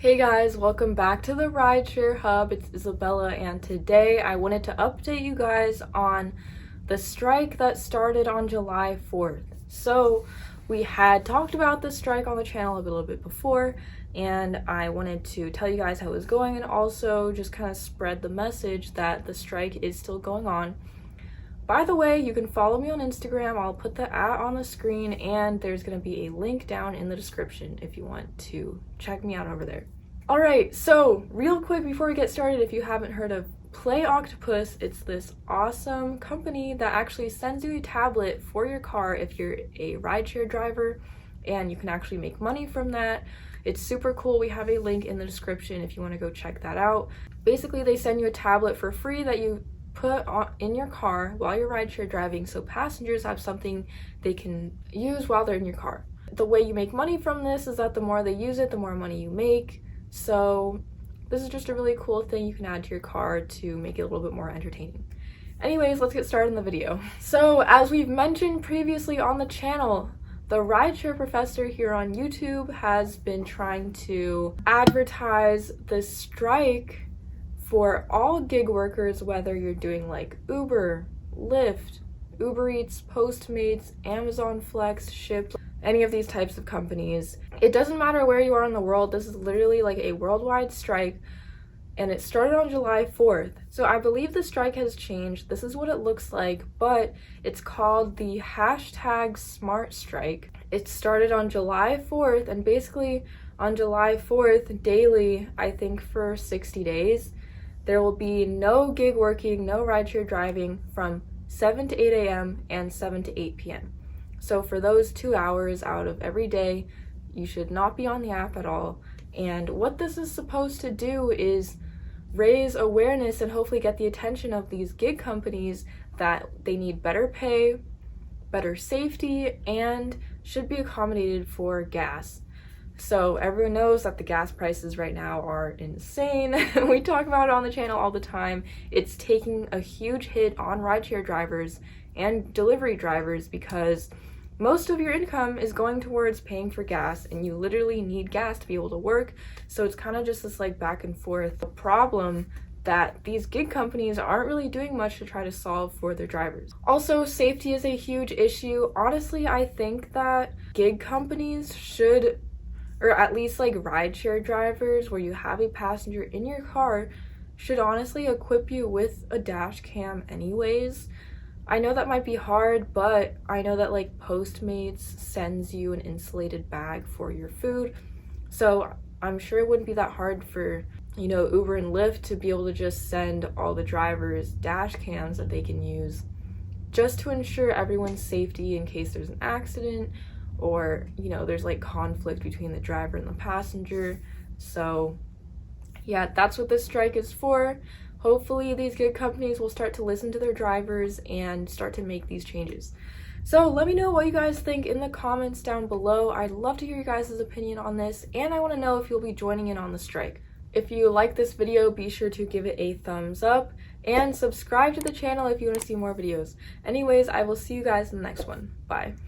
Hey guys, welcome back to the Rideshare Hub. It's Isabella, and today I wanted to update you guys on the strike that started on July 4th. So we had talked about the strike on the channel a little bit before, and I wanted to tell you guys how it was going and also just kind of spread the message that the strike is still going on. By the way, you can follow me on Instagram. I'll put the @ on the screen, and there's going to be a link down in the description if you want to check me out over there. Alright, so real quick before we get started, if you haven't heard of Play Octopus, it's this awesome company that actually sends you a tablet for your car if you're a rideshare driver, and you can actually make money from that. It's super cool. We have a link in the description if you want to go check that out. Basically, they send you a tablet for free that you put in your car while you're rideshare driving, so passengers have something they can use while they're in your car. The way you make money from this is that the more they use it, the more money you make. So this is just a really cool thing you can add to your car to make it a little bit more entertaining. Anyways, let's get started in the video. So as we've mentioned previously on the channel, the Rideshare Professor here on YouTube has been trying to advertise the strike for all gig workers, whether you're doing like Uber, Lyft, Uber Eats, Postmates, Amazon Flex, Shipt, any of these types of companies. It doesn't matter where you are in the world. This is literally like a worldwide strike, and it started on July 4th. So I believe the strike has changed. This is what it looks like, but it's called the #SmartStrike. It started on July 4th, and basically on July 4th daily, I think for 60 days, there will be no gig working, no rideshare driving from 7 to 8 a.m. and 7 to 8 p.m. So for those 2 hours out of every day, you should not be on the app at all. And what this is supposed to do is raise awareness and hopefully get the attention of these gig companies that they need better pay, better safety, and should be accommodated for gas. So everyone knows that the gas prices right now are insane. We talk about it on the channel all the time. It's taking a huge hit on rideshare drivers and delivery drivers because most of your income is going towards paying for gas, and you literally need gas to be able to work. So it's kind of just this like back and forth problem that these gig companies aren't really doing much to try to solve for their drivers. Also, safety is a huge issue. Honestly, I think that gig companies should, or at least like rideshare drivers where you have a passenger in your car, should honestly equip you with a dash cam anyways. I know that might be hard, but I know that like Postmates sends you an insulated bag for your food. So I'm sure it wouldn't be that hard for, Uber and Lyft to be able to just send all the drivers dash cams that they can use just to ensure everyone's safety in case there's an accident or, there's like conflict between the driver and the passenger. So yeah, that's what this strike is for. Hopefully these gig companies will start to listen to their drivers and start to make these changes. So let me know what you guys think in the comments down below. I'd love to hear your guys' opinion on this, and I want to know if you'll be joining in on the strike. If you like this video, be sure to give it a thumbs up and subscribe to the channel if you want to see more videos. Anyways, I will see you guys in the next one. Bye.